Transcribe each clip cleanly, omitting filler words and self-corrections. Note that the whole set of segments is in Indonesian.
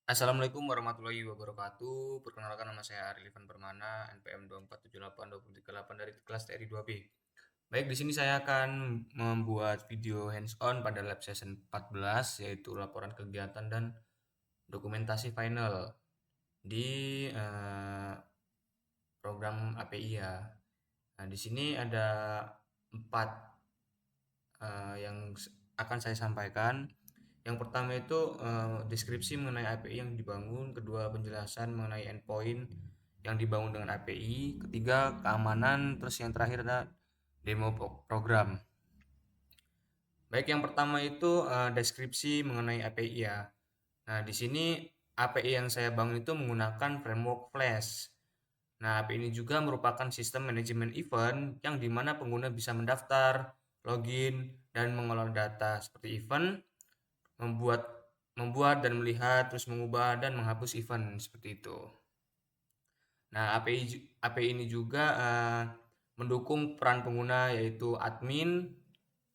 Assalamualaikum warahmatullahi wabarakatuh. Perkenalkan nama saya Arifan Permana, NPM 2478238 dari kelas TRI 2B. Baik, di sini saya akan membuat video hands-on pada lab session 14 yaitu laporan kegiatan dan dokumentasi final di program API ya. Nah, di sini ada 4 yang akan saya sampaikan. Yang pertama itu deskripsi mengenai API yang dibangun, kedua penjelasan mengenai endpoint yang dibangun dengan API, ketiga keamanan, terus yang terakhir adalah demo program. Baik, yang pertama itu deskripsi mengenai API ya. Nah, di sini API yang saya bangun itu menggunakan framework Flash. Nah, API ini juga merupakan sistem manajemen event yang dimana pengguna bisa mendaftar, login, dan mengelola data seperti event, membuat membuat dan melihat, terus mengubah dan menghapus event seperti itu. Nah, API ini juga mendukung peran pengguna yaitu admin,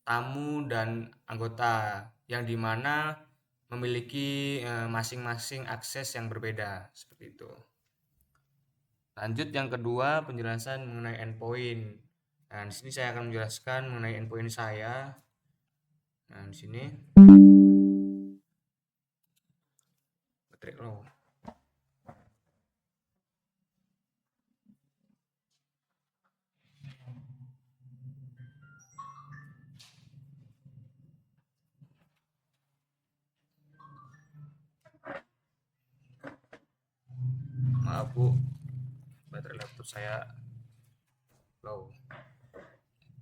tamu, dan anggota yang dimana memiliki masing-masing akses yang berbeda seperti itu. Lanjut yang kedua, penjelasan mengenai endpoint. Nah, di sini saya akan menjelaskan mengenai endpoint saya. Nah, di sini baterai low. Maaf Bu, baterai laptop saya low.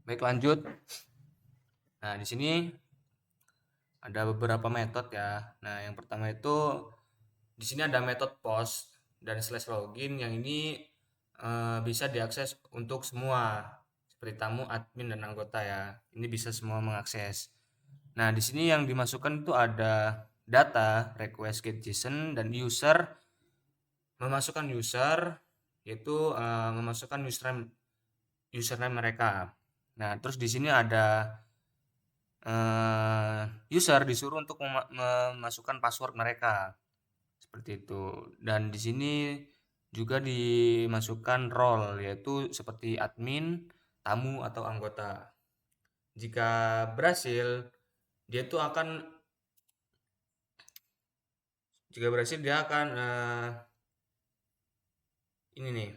Baik, lanjut. Nah, di sini ada beberapa metode ya. Nah, yang pertama itu di sini ada metode post dan slash login yang ini bisa diakses untuk semua seperti tamu, admin, dan anggota ya. Ini bisa semua mengakses. Nah, di sini yang dimasukkan itu ada data, request, get JSON, dan user memasukkan user yaitu memasukkan username mereka. Nah, terus di sini ada user disuruh untuk memasukkan password mereka seperti itu. Dan di sini juga dimasukkan role yaitu seperti admin, tamu, atau anggota. Jika berhasil, dia tuh akan jika berhasil dia akan ini nih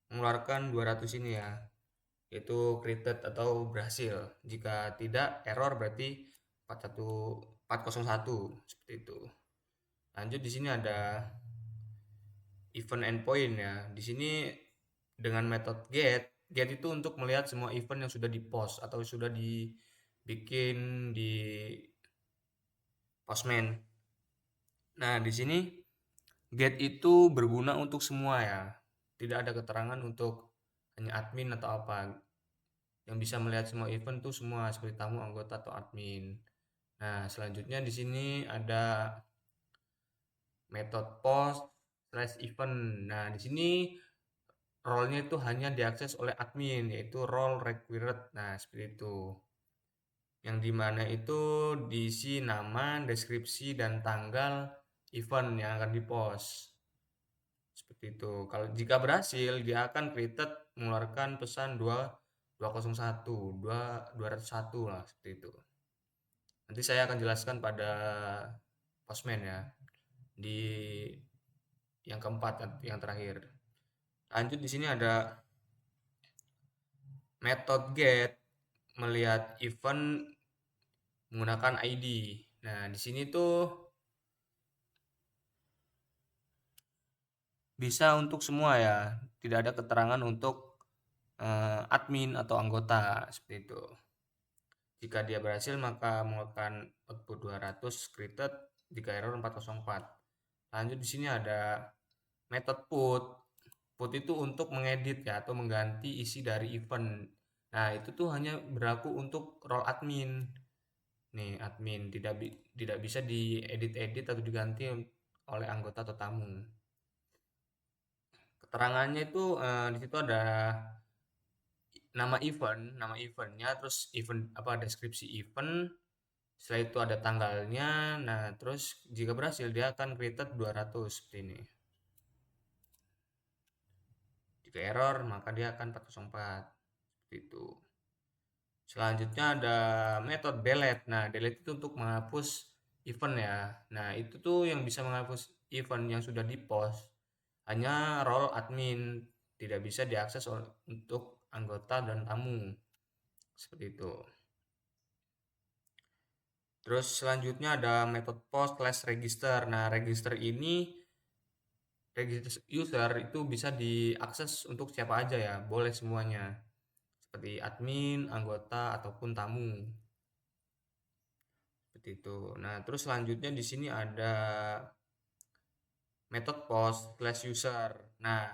mengeluarkan 200 ini ya, yaitu created atau berhasil. Jika tidak, error berarti 401 seperti itu. Lanjut, di sini ada event endpoint ya. Di sini dengan metode get itu untuk melihat semua event yang sudah di-post atau sudah dibikin di Postman. Nah, di sini get itu berguna untuk semua ya. Tidak ada keterangan untuk hanya admin atau apa. Yang bisa melihat semua event tuh semua seperti tamu, anggota, atau admin. Nah, selanjutnya di sini ada metode post slash event. Nah, di sini role-nya itu hanya diakses oleh admin, yaitu role required. Nah, seperti itu. Yang dimana itu diisi nama, deskripsi, dan tanggal event yang akan dipost. Seperti itu. Kalau jika berhasil, dia akan created mengeluarkan pesan 201, 201 lah seperti itu. Nanti saya akan jelaskan pada Postman ya. Di yang keempat, yang terakhir. Lanjut, di sini ada metode get melihat event menggunakan ID. Nah, di sini tuh bisa untuk semua ya. Tidak ada keterangan untuk admin atau anggota seperti itu. Jika dia berhasil maka mengeluarkan output 200 scripted, jika error 404. Lanjut, di sini ada metode put. Put itu untuk mengedit ya atau mengganti isi dari event. Nah, itu tuh hanya berlaku untuk role admin. Nih, admin tidak bisa diedit-edit atau diganti oleh anggota atau tamu. Keterangannya itu di situ ada nama eventnya, terus event apa deskripsi event, Setelah itu ada tanggalnya. Nah, terus jika berhasil dia akan created 200 seperti ini. Jika error maka dia akan 404 seperti itu. Selanjutnya ada metode delete. Nah, delete itu untuk menghapus event ya. Nah, itu tuh yang bisa menghapus event yang sudah di-post. Hanya role admin, tidak bisa diakses untuk anggota dan tamu. Seperti itu. Terus selanjutnya ada metode post slash register. Nah, register ini register user itu bisa diakses untuk siapa aja ya, boleh semuanya. Seperti admin, anggota ataupun tamu. Seperti itu. Nah, terus selanjutnya di sini ada metode post slash user. Nah,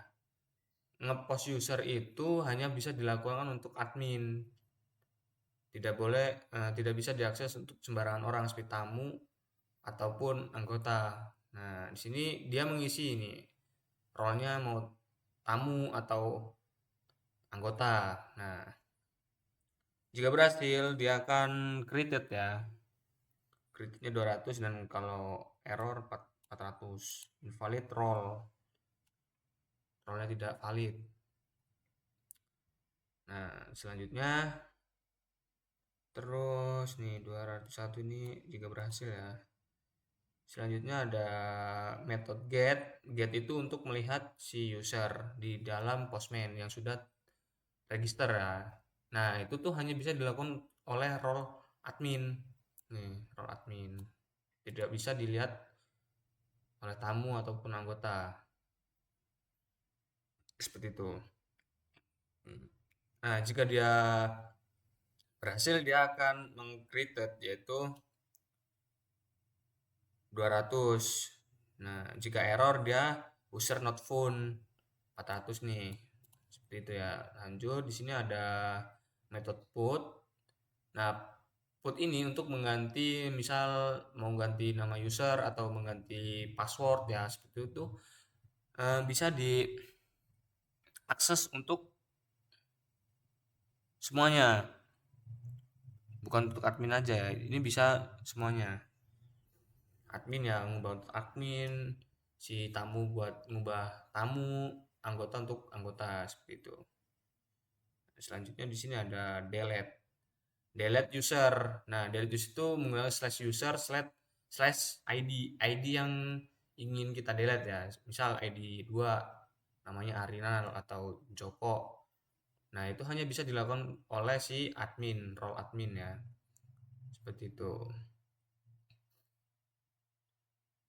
ngepost user itu hanya bisa dilakukan untuk admin. Tidak bisa diakses untuk sembarangan orang seperti tamu ataupun anggota. Nah, di sini dia mengisi ini role-nya mau tamu atau anggota. Nah, jika berhasil dia akan created ya. Creatednya 200 dan kalau error 400. Invalid role. Role-nya tidak valid. Nah, selanjutnya terus nih 201 ini jika berhasil ya. Selanjutnya ada metode get. Get itu untuk melihat si user di dalam postman yang sudah register ya. Nah, itu tuh hanya bisa dilakukan oleh role admin. Nih, role admin. Tidak bisa dilihat oleh tamu ataupun anggota. Seperti itu. Nah, jika dia berhasil, dia akan meng-created yaitu 200. Nah, jika error dia user not found 400 nih. Seperti itu ya. Lanjut, di sini ada metode put. Nah, put ini untuk mengganti misal mau ganti nama user atau mengganti password ya seperti itu bisa diakses untuk semuanya, bukan untuk admin aja ya. Ini bisa semuanya. Admin ya ngubah untuk admin, si tamu buat ngubah tamu, anggota untuk anggota seperti itu. Selanjutnya di sini ada delete. Delete user. Nah, delete user itu menggunakan slash user slash ID. ID yang ingin kita delete ya. Misal ID 2 namanya Arinal atau Joko. Nah, itu hanya bisa dilakukan oleh si admin, role admin ya. Seperti itu.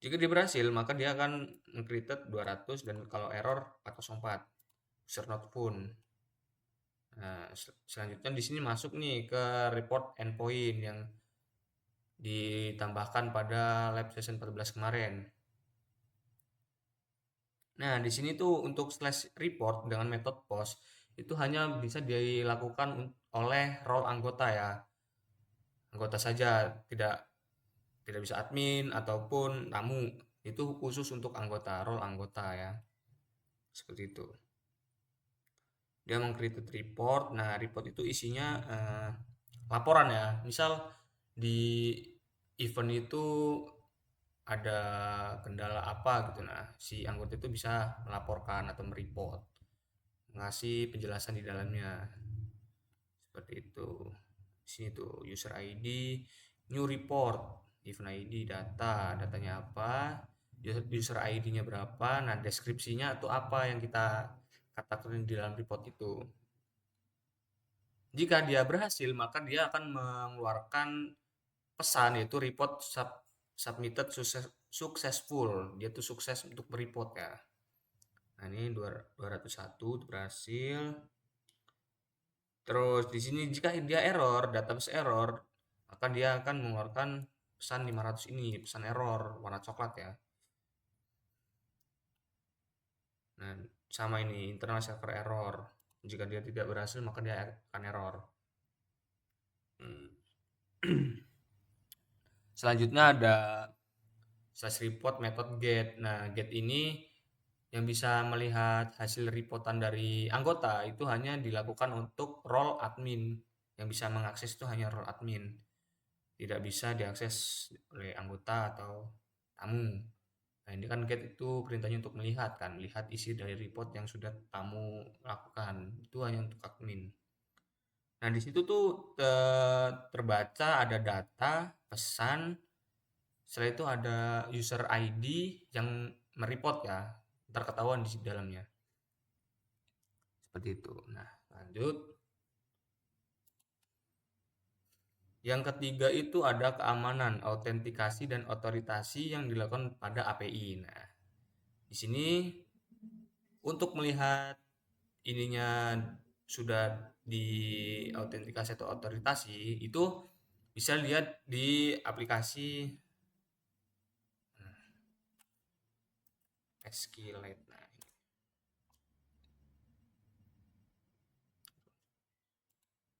Jika dia berhasil, maka dia akan created 200 dan kalau error 404. User not found. Nah, selanjutnya di sini masuk nih ke report endpoint yang ditambahkan pada lab session 14 kemarin. Nah, di sini tuh untuk slash report dengan metode post itu hanya bisa dilakukan oleh role anggota ya. Anggota saja, tidak tidak bisa admin ataupun tamu. Itu khusus untuk anggota, role anggota ya. Seperti itu. Dia meng-create report. Nah, report itu isinya laporan ya. Misal di event itu ada kendala apa gitu. Nah, si anggota itu bisa melaporkan atau mereport, ngasih penjelasan di dalamnya. Seperti itu. Di sini tuh user ID, new report, event ID, datanya apa, user ID-nya berapa, nah deskripsinya itu apa yang kita katakan di dalam report itu. Jika dia berhasil, maka dia akan mengeluarkan pesan yaitu report submitted successful. Dia tuh sukses untuk mereport ya. Nah, ini 201 berhasil. Terus di sini jika dia error, database error, maka dia akan mengeluarkan pesan 500 ini, pesan error warna coklat ya. Nah, sama ini internal server error. Jika dia tidak berhasil, maka dia akan error. Selanjutnya ada slash report method get. Nah, get ini yang bisa melihat hasil reportan dari anggota itu hanya dilakukan untuk role admin. Yang bisa mengakses itu hanya role admin. tidak bisa diakses oleh anggota atau tamu. Nah, ini kan get itu perintahnya untuk melihat kan, melihat isi dari report yang sudah tamu lakukan. Itu hanya untuk admin. Nah, di situ tuh terbaca ada data, pesan, setelah itu ada user ID yang mereport ya, ntar ketahuan di dalamnya. Seperti itu. Nah, lanjut. Yang ketiga itu ada keamanan, autentikasi dan otoritasi yang dilakukan pada API. Nah, di sini untuk melihat ininya sudah di autentikasi atau otoritasi itu bisa lihat di aplikasi SQLite. Nah,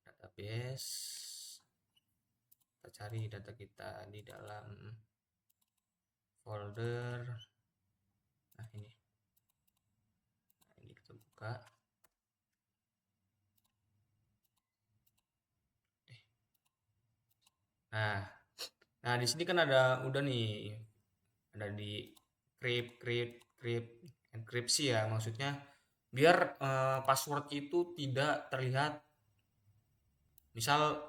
database. Kita cari data kita di dalam folder. Nah, ini. Nah, ini kita buka. Nah, nah di sini kan ada udah nih, ada di enkripsi ya, maksudnya biar password itu tidak terlihat. Misal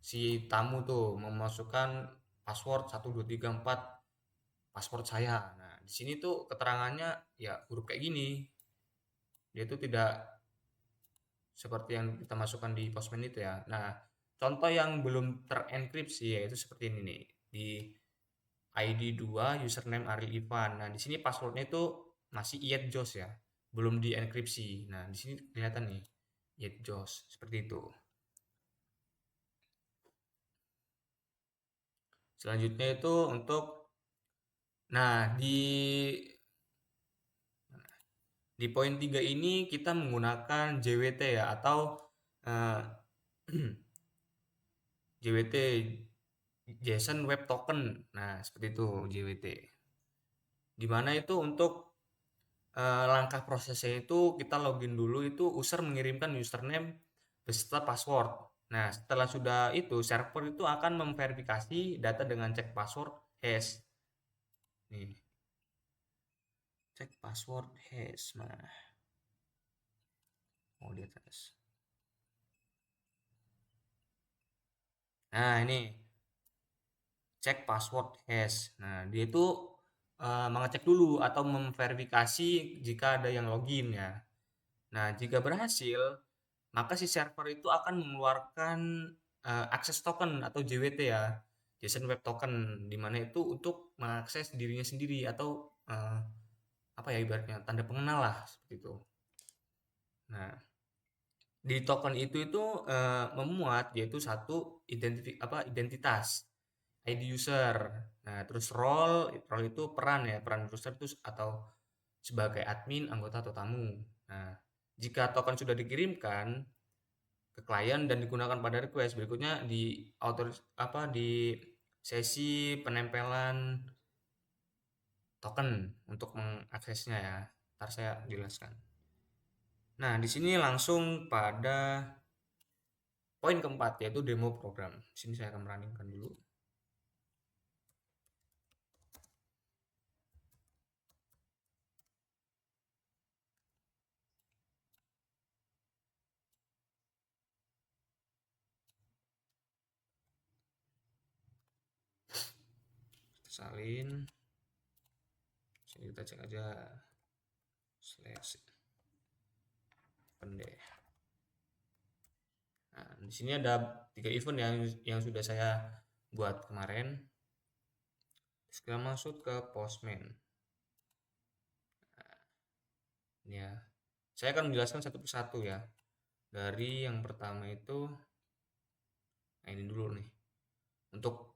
si tamu tuh memasukkan password 1234 password saya. Nah, di sini tuh keterangannya ya huruf kayak gini. Dia tuh tidak seperti yang kita masukkan di Postman itu ya. Nah, contoh yang belum terenkripsi yaitu seperti ini nih. Di ID 2 username Ariel Ivan. Nah, di sini passwordnya itu masih iyetjos ya. Belum dienkripsi. Nah, di sini kelihatan nih iyetjos seperti itu. Selanjutnya itu untuk nah di poin 3 ini kita menggunakan JWT ya atau eh, JWT JSON Web Token. Nah, seperti itu JWT. Di mana itu untuk langkah prosesnya itu kita login dulu itu user mengirimkan username beserta password. Nah, setelah sudah itu server itu akan memverifikasi data dengan cek password hash. Nih, cek password hash. Nah, mau di atas. Nah, ini cek password hash. Nah, dia itu mengecek dulu atau memverifikasi jika ada yang login ya. Nah, jika berhasil, maka si server itu akan mengeluarkan akses token atau JWT ya, JSON Web Token, di mana itu untuk mengakses dirinya sendiri atau apa ya ibaratnya tanda pengenal lah seperti itu. Nah, di token itu memuat yaitu satu identitas ID user. Nah, terus role itu peran ya, peran user itu atau sebagai admin, anggota atau tamu. Nah, jika token sudah dikirimkan ke klien dan digunakan pada request, berikutnya di sesi penempelan token untuk mengaksesnya ya. Ntar saya jelaskan. Nah, di sini langsung pada poin keempat yaitu demo program. Di sini saya akan meraningkan dulu. Salin. Sini kita cek aja slash pendek. Nah, di sini ada 3 event yang sudah saya buat kemarin. Sekarang masuk ke Postman. Nah, ini ya. Saya akan menjelaskan satu persatu ya. Dari yang pertama itu, nah ini dulu nih. Untuk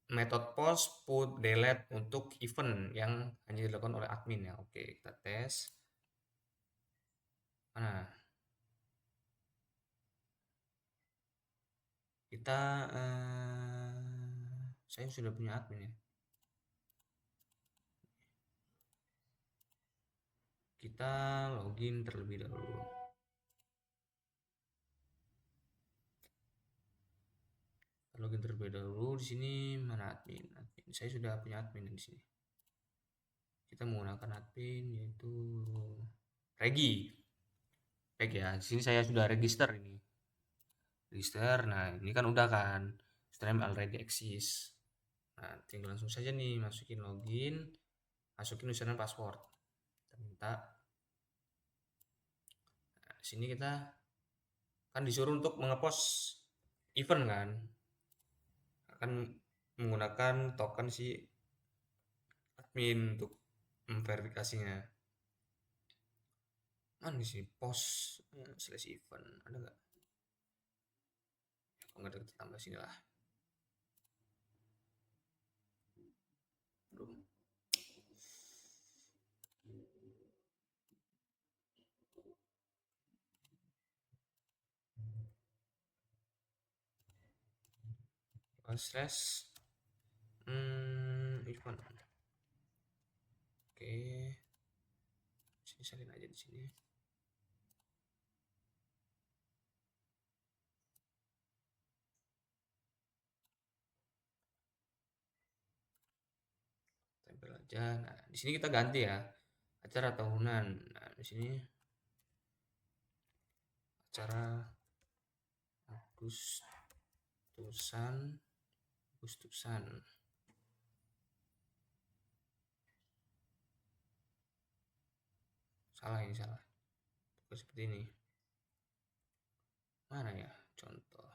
metode post, put, delete untuk event yang hanya dilakukan oleh admin ya. Oke, kita tes. Nah, kita saya sudah punya admin ya. Kita login terlebih dahulu. Login terlebih dahulu. Di sini mana admin? Saya sudah punya admin di sini. Kita menggunakan admin yaitu Regi. Baik ya, di sini saya sudah register ini. Register. Nah, ini kan udah kan. Stream already exist. Nah, tinggal langsung saja nih masukin login, masukin username password. Kita minta. Nah, di sini kita kan disuruh untuk mengepost event kan. Akan menggunakan token si admin untuk memverifikasinya. Mana sih post slash event ada nggak? Kalau nggak ada kita tambah sini lah. Aduh. Slash event. Oke, sini salin aja di sini. Tempel aja. Nah, di sini kita ganti ya. Acara tahunan. Nah, di sini acara Agustusan. Salah ini salah. Bukan seperti ini. Mana ya contoh?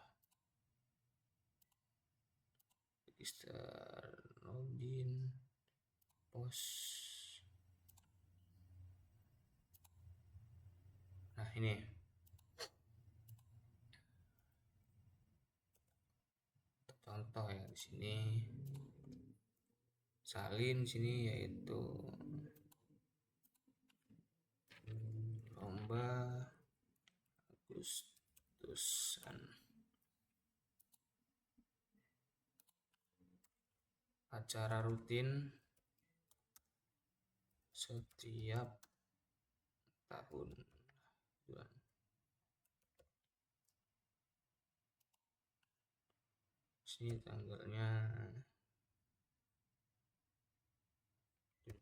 Register, login, post. Nah, ini. Contoh ya di sini. Salin sini yaitu lomba Agustusan. Acara rutin setiap tahun bulan. Sini tanggalnya 17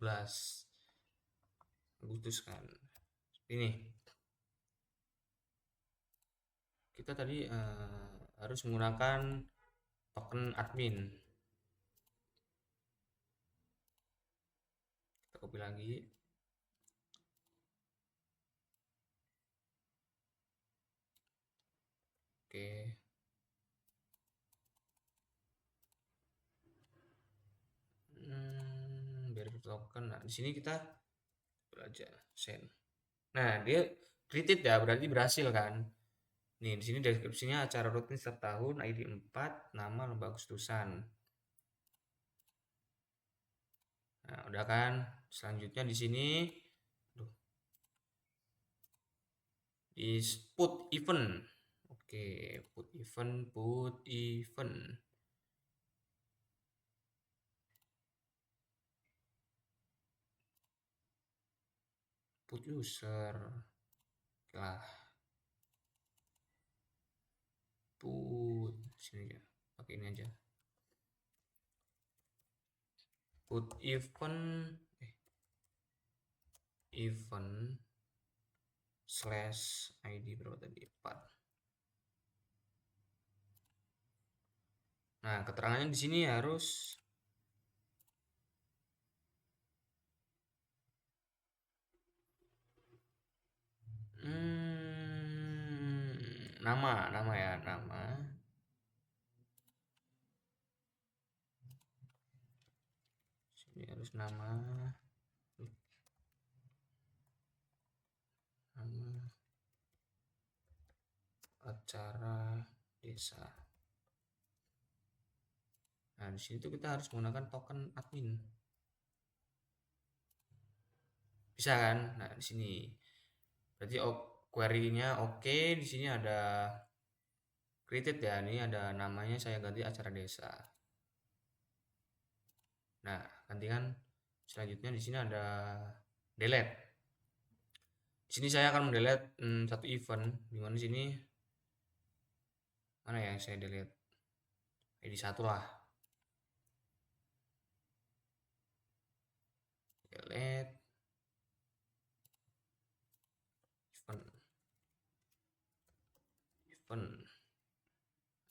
Agustus kan. Ini kita tadi harus menggunakan token admin. Kita copy lagi. Oke. Biar token. Nah, di sini kita belajar send. Nah, dia created ya, berarti berhasil kan. Nih, di sini deskripsinya acara rutin setiap tahun, ID 4, nama lomba Agustusan. Nah, udah kan? Selanjutnya di sini is put event. Oke, put event. Put user. Lah. Put sini ya. Pakai ini aja. Put event slash ID berapa tadi? 4. Nah, keterangannya di sini harus nama ya, nama. Sini harus nama acara desa. Nah, di sini tuh kita harus menggunakan token admin. Bisa kan? Nah, di sini. Berarti query-nya oke. Di sini ada created ya. Ini ada namanya, saya ganti acara desa. Nah, ganti kan selanjutnya di sini ada delete. Di sini saya akan mendelete satu event. Di mana di sini mana ya yang saya delete? ID 1 lah. Delete event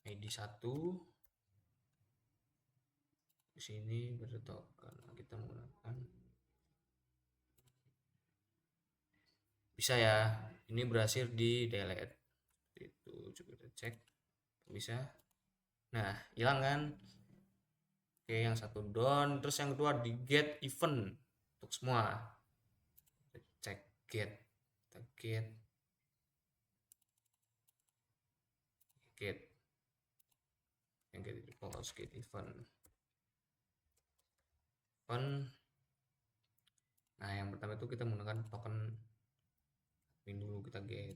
ID 1 di sini bertoken kita menggunakan bisa ya, ini berhasil di delete itu. Coba kita cek bisa. Nah, hilang kan. Oke, yang satu down, terus yang kedua di get event untuk semua. Cek get, kita get yang get itu pause get event. Nah, yang pertama itu kita menggunakan token admin dulu, kita get.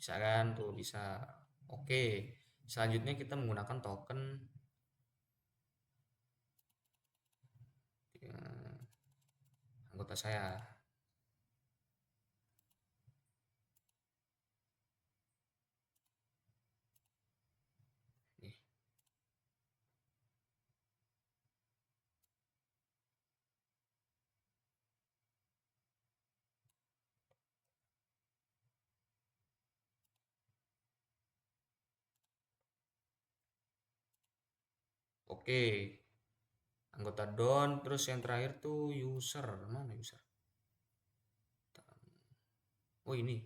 Bisa kan? Tuh bisa. Oke. Selanjutnya kita menggunakan token anggota saya. Nih. Oke. Anggota down, terus yang terakhir tuh user. Mana user? Oh, ini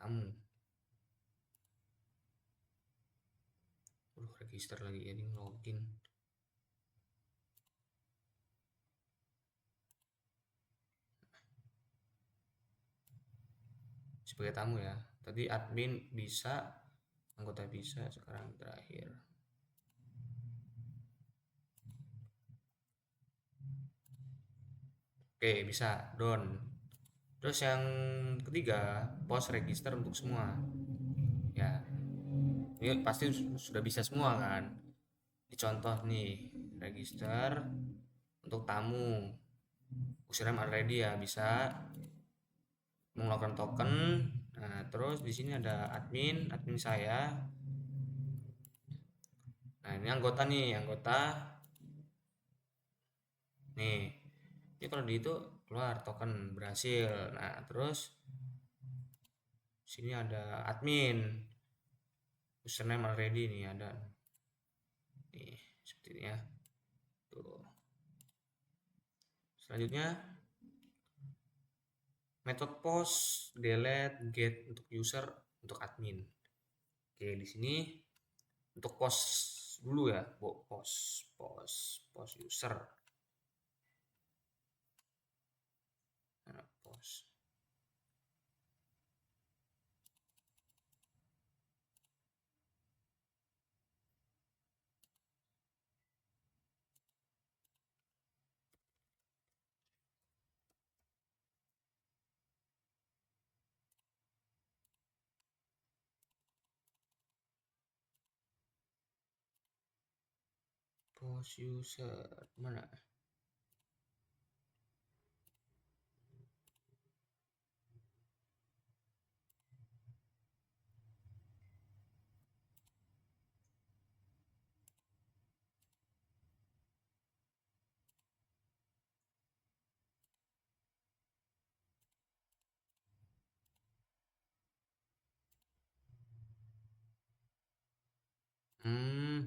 tamu. Register lagi ya, ini login. Sebagai tamu ya. Tadi admin bisa, anggota bisa, sekarang terakhir. Oke, bisa down. Terus yang ketiga, post register untuk semua. Ya. Ini pasti sudah bisa semua kan? Dicontoh nih, register untuk tamu. Username already ya, bisa melakukan token. Nah, terus di sini ada admin saya. Nah, ini anggota nih, anggota. Nih, ini kalau di itu keluar token berhasil. Nah, terus sini ada admin. Username already nih ada. Nih, seperti ini ya. Tuh. Selanjutnya metode post, delete, get untuk user, untuk admin. Oke, di sini untuk post dulu ya, post user. Nah, post. Post user mana?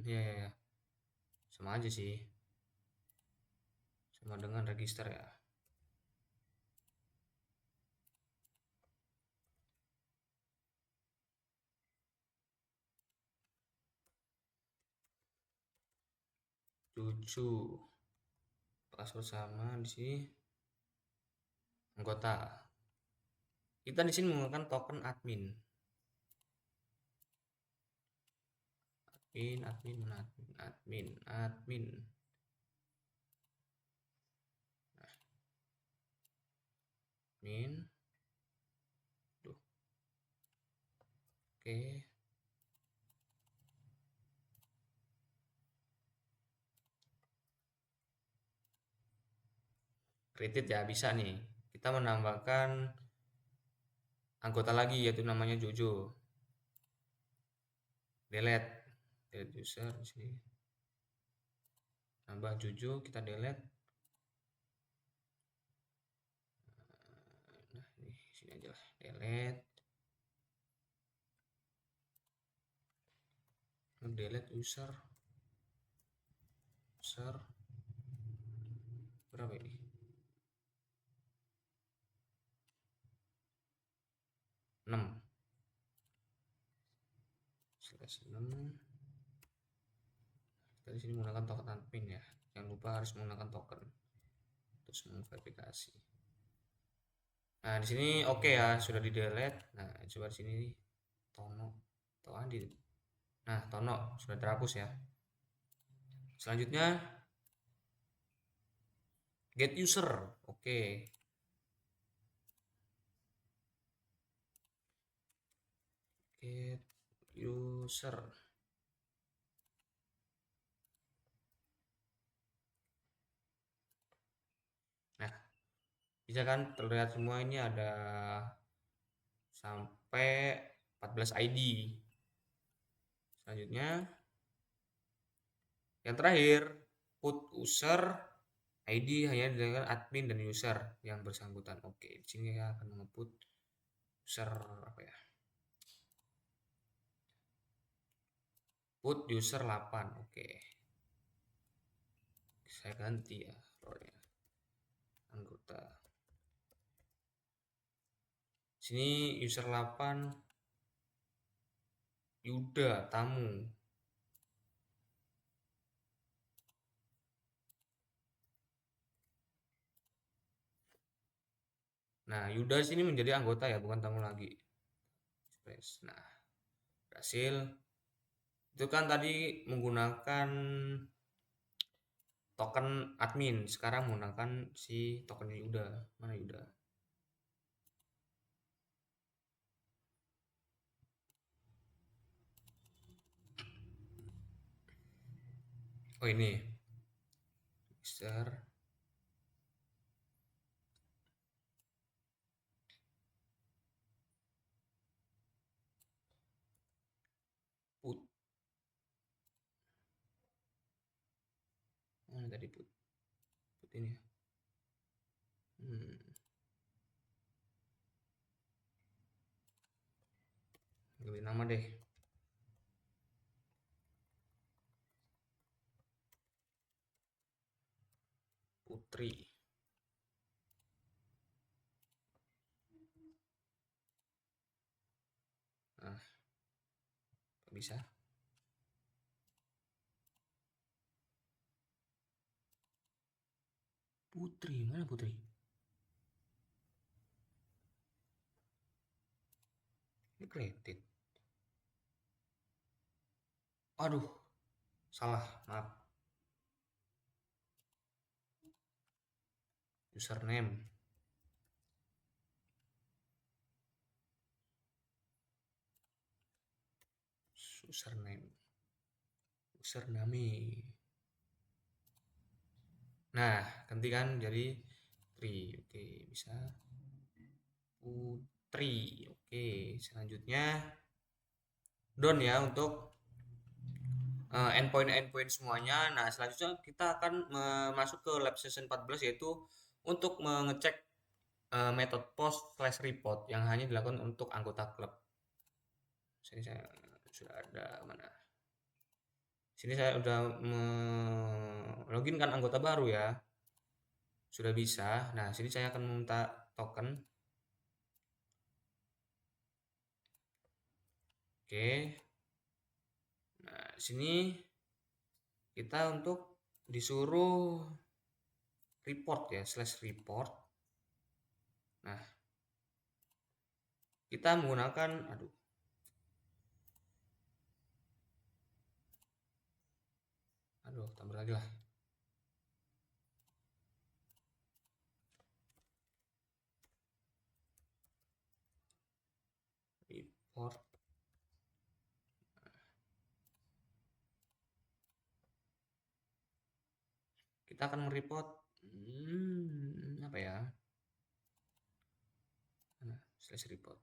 Ya, ya, ya. Sama aja sih. Sama dengan register ya. Cucu. Password sama di sini. Anggota. Kita di sini menggunakan token admin. Admin. Nah, admin. Tuh. Oke. Created ya, bisa nih. Kita menambahkan anggota lagi yaitu namanya Jojo. Delete. delete user di sini. Nambah Juju, kita delete. Nah, ini sini aja lah, delete. Delete user. User berapa ini? 6. /6. Kita di sini menggunakan token admin ya. Jangan lupa harus menggunakan token terus memverifikasi. Nah, di sini oke ya, sudah di delete. Nah, coba di sini Tono atau Andi. Nah, Tono sudah terhapus ya. Selanjutnya get user. Oke. Get user. Nah, bisa kan terlihat semua ini ada sampai 14 ID. Selanjutnya yang terakhir put user ID hanya dengan admin dan user yang bersangkutan. Oke, di sini akan mengeput user apa ya? Put user 8. Oke. Saya ganti ya role-nya. Anggota. Sini user 8 Yuda tamu. Nah, Yuda sini menjadi anggota ya, bukan tamu lagi. Nah, berhasil. Itu kan tadi menggunakan token admin, sekarang menggunakan si token Yuda. Mana Yuda? Oh ini. Mister Put. Mana tadi Put? Put ini ya. Ganti nama deh. Putri. Nah, bisa. Putri, mana Putri? Ini created. Aduh, salah, maaf. Username. Username. Username. Nah, ganti kan jadi Tri. Oke, bisa. Putri. Oke, selanjutnya done ya untuk endpoint semuanya. Nah, selanjutnya kita akan masuk ke lab session 14 yaitu untuk mengecek method post slash report yang hanya dilakukan untuk anggota klub. Sini saya sudah ada mana? Sini saya sudah login kan anggota baru ya. Sudah bisa. Nah, sini saya akan meminta token. Oke. Nah, sini kita untuk disuruh report ya, slash report. Nah, kita menggunakan, tambah lagi lah. Report. Kita akan mereport apa ya? Slash report.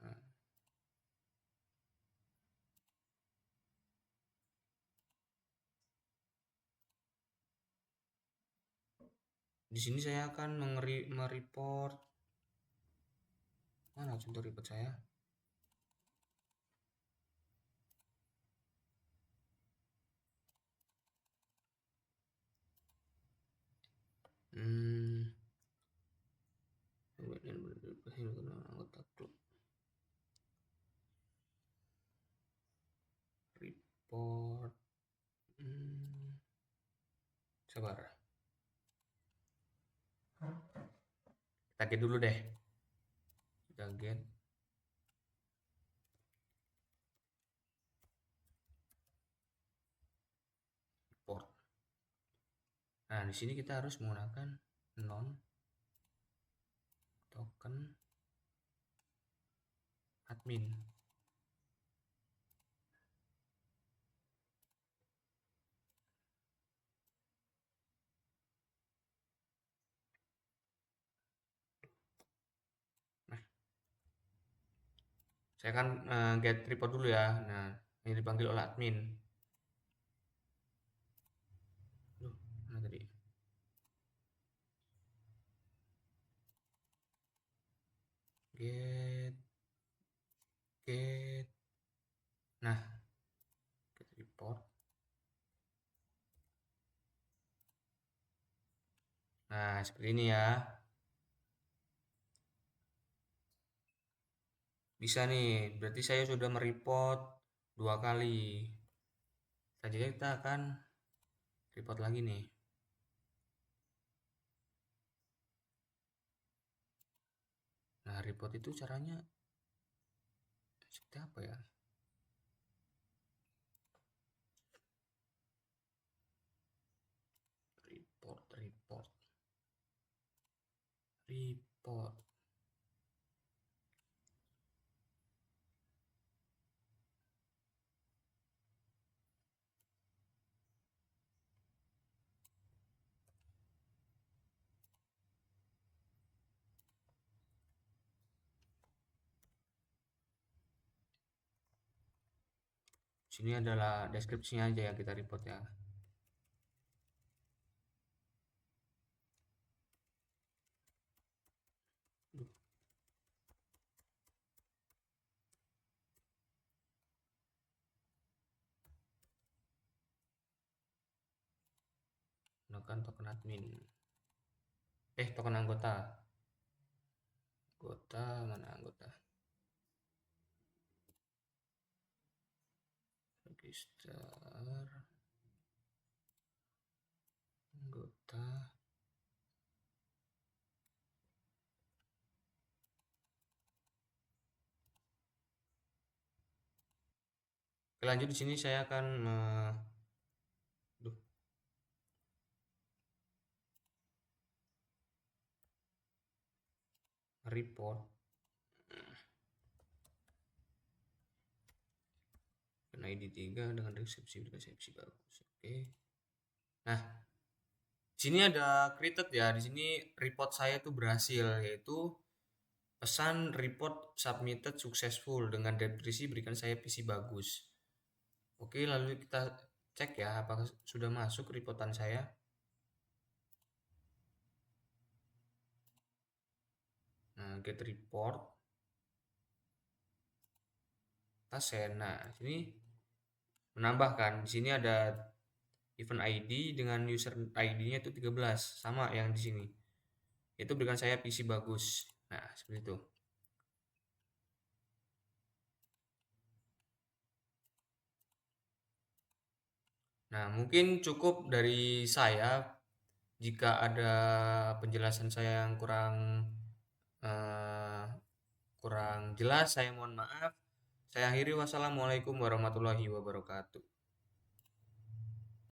Nah, Di sini saya akan mereport, mana contoh report saya? Hmm, anggota klub report. Sabar, kita get dulu deh. Kita get report. Nah, di sini kita harus menggunakan non token admin. Nah, saya akan get report dulu ya. Nah, ini dipanggil oleh admin. Duh, mana tadi? Get. Nah, get report. Nah, seperti ini ya. Bisa nih, berarti saya sudah mereport 2 kali. Selanjutnya kita akan report lagi nih. Nah, report itu caranya seperti apa ya? Report. Sini adalah deskripsinya aja yang kita report ya. Gunakan token admin. Token anggota. Mana anggota? Register anggota. Oke, lanjut di sini saya akan report dan ID 3 dengan deskripsi bagus. Oke. Nah, di sini ada created ya. Di sini report saya itu berhasil, yaitu pesan report submitted successful dengan deskripsi berikan saya PC bagus. Oke, lalu kita cek ya apakah sudah masuk reportan saya. Nah, get report. Kita send. Nah, sini menambahkan. Di sini ada event ID dengan user ID-nya itu 13, sama yang di sini. Itu berikan saya PC bagus. Nah, seperti itu. Nah, mungkin cukup dari saya. Jika ada penjelasan saya yang eh, kurang jelas, saya mohon maaf. Saya akhiri, wassalamualaikum warahmatullahi wabarakatuh.